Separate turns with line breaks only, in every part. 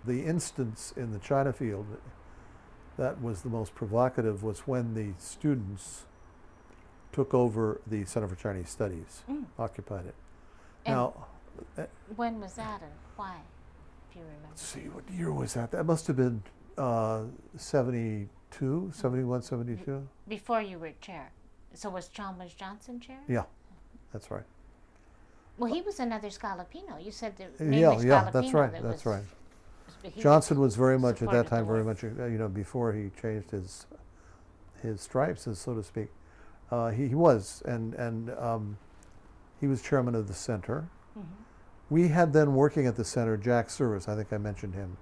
the instance in the China field that was the most provocative was when the students took over the Center for Chinese Studies, occupied it.
And
now,
when was that and why, if you remember?
let's see, what year was that? That must have been 72, 71, 72.
Before you were chair. So was Chalmers Johnson chair?
Yeah, that's right.
Well, he was another Scalapino. You said that
Yeah, that's right, that's right. Johnson was very much at that time, very much, before he changed his stripes, so to speak. He was, and he was chairman of the center. We had then working at the center Jack Service, I think I mentioned him.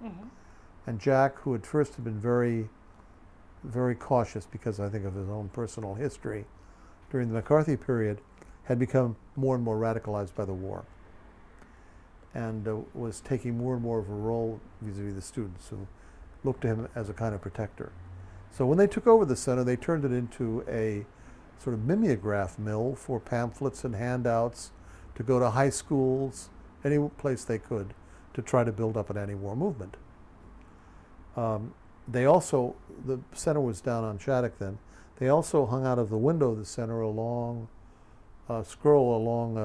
And Jack, who at first had been very, very cautious because I think of his own personal history during the McCarthy period, had become more and more radicalized by the war, and was taking more and more of a role vis-a-vis the students who looked to him as a kind of protector. So when they took over the center, they turned it into a sort of mimeograph mill for pamphlets and handouts to go to high schools, any place they could, to try to build up an anti-war movement. They also, the center was down on Shattuck then, they also hung out of the window of the center a long scroll along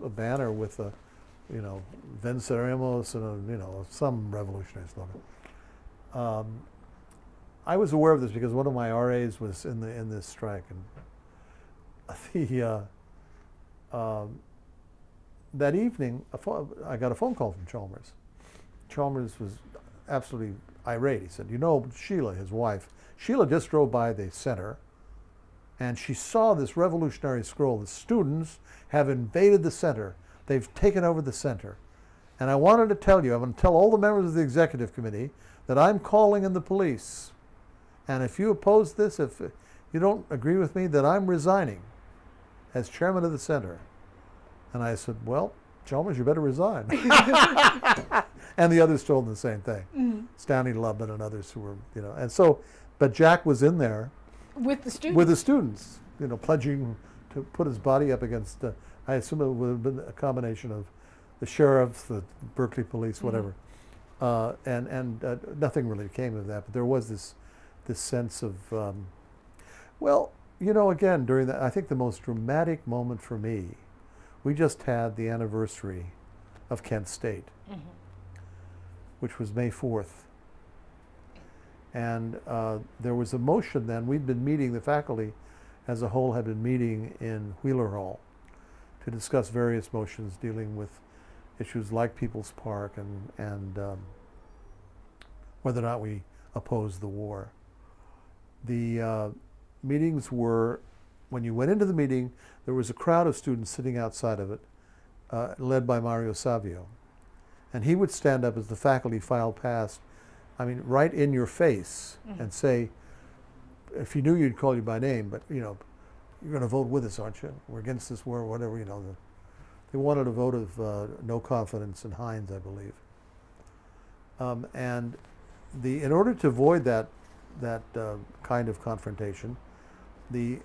a banner with a, Venceremos and some revolutionary slogan. I was aware of this because one of my RAs was in this strike, and that evening I got a phone call from Chalmers. Chalmers was absolutely irate. He said, Sheila, his wife, Sheila just drove by the center, and she saw this revolutionary scroll. The students have invaded the center. They've taken over the center. And I wanted to tell you, I'm going to tell all the members of the executive committee that I'm calling in the police. And if you oppose this, if you don't agree with me, that I'm resigning as chairman of the center. And I said, well, Chalmers, you better resign. And the others told them the same thing. Stanley Lubman and others who were, and so, but Jack was in there
with the students.
With the students, pledging to put his body up against, I assume it would have been a combination of the sheriffs, the Berkeley police, whatever. And nothing really came of that, but there was this sense of, again, during that, I think the most dramatic moment for me, we just had the anniversary of Kent State, which was May 4th. And there was a motion then, we'd been meeting, the faculty as a whole had been meeting in Wheeler Hall to discuss various motions dealing with issues like People's Park and whether or not we opposed the war. The meetings were, when you went into the meeting, there was a crowd of students sitting outside of it, led by Mario Savio. And he would stand up as the faculty filed past, right in your face, and say, if you knew, you'd call you by name, but you're going to vote with us, aren't you? We're against this war, whatever, They wanted a vote of no confidence in Hines, I believe. And in order to avoid that kind of confrontation, the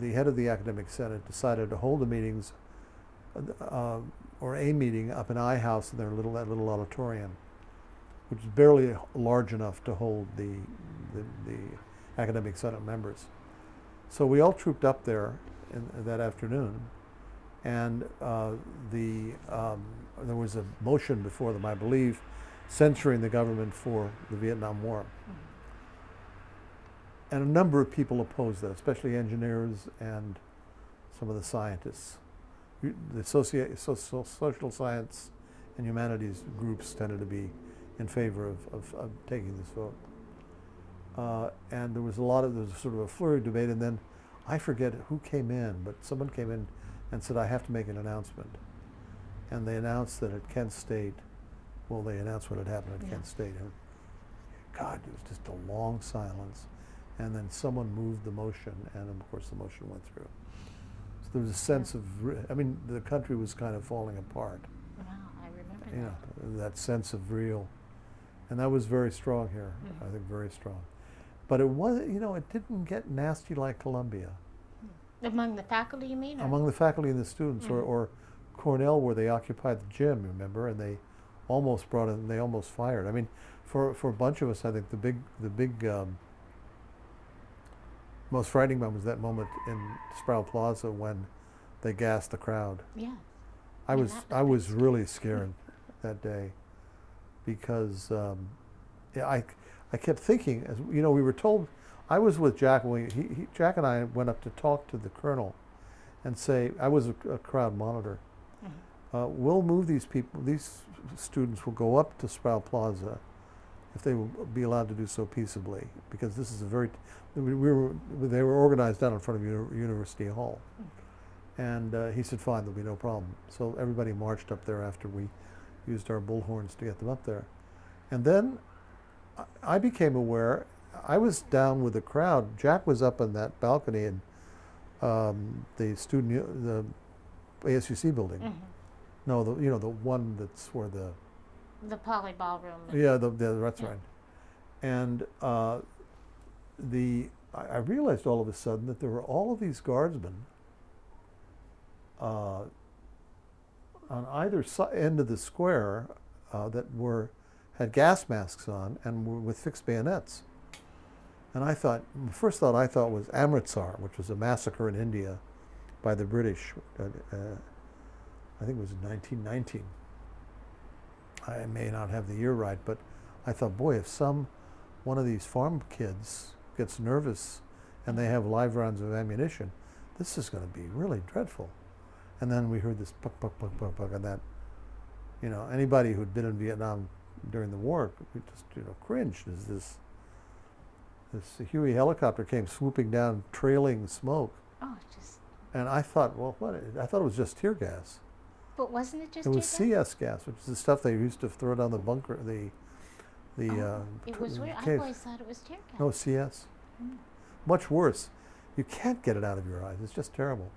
head of the academic senate decided to hold the meetings, or a meeting up in I House in that little auditorium, which is barely large enough to hold the academic senate members. So we all trooped up there that afternoon, and there was a motion before them, I believe, censuring the government for the Vietnam War. And a number of people opposed that, especially engineers and some of the scientists. The social science and humanities groups tended to be in favor of taking this vote. And there was sort of a flurry of debate, and then I forget who came in, but someone came in and said, I have to make an announcement. And they announced that at Kent State, they announced what had happened at Kent State. And God, it was just a long silence. And then someone moved the motion, and of course the motion went through. So there was a sense of, the country was kind of falling apart.
Wow, I remember that.
That sense of real, and that was very strong here, I think very strong. But it was, it didn't get nasty like Columbia.
Among the faculty, you mean?
Among the faculty and the students, or Cornell, where they occupied the gym, remember, and they almost brought in. They almost fired. I mean, for a bunch of us, I think the big most frightening moment was that moment in Sproul Plaza when they gassed the crowd.
Yeah.
I was really scared that day because yeah, I kept thinking, as you know, we were told. I was with Jack when Jack and I went up to talk to the colonel and say, I was a crowd monitor.
Mm-hmm.
We'll move these people. These students will go up to Sproul Plaza if they will be allowed to do so peaceably, because this is a very. They were organized down in front of University Hall. Mm-hmm. And he said, fine, there'll be no problem. So everybody marched up there after we used our bullhorns to get them up there. And then I became aware, I was down with the crowd. Jack was up on that balcony in the ASUC building. Mm-hmm. No, the one that's where
the poly ballroom.
Yeah, that's right. And I realized all of a sudden that there were all of these guardsmen on either end of the square that had gas masks on and were with fixed bayonets. And the first thought I thought was Amritsar, which was a massacre in India by the British. I think it was in 1919. I may not have the year right, but I thought, boy, if one of these farm kids gets nervous and they have live rounds of ammunition, this is going to be really dreadful. And then we heard this puck, puck, puck, puck, puck, and that, anybody who'd been in Vietnam during the war, we just, cringed as this Huey helicopter came swooping down, trailing smoke.
Oh, just.
And I thought, well, I thought it was just tear gas.
But wasn't it just?
It was CS gas, which is the stuff they used to throw down the bunker.
It was weird. I always thought it was tear gas.
No, CS. Mm. Much worse. You can't get it out of your eyes. It's just terrible.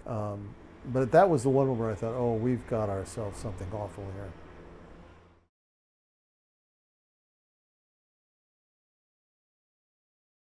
But that was the one where I thought, oh, we've got ourselves something awful here.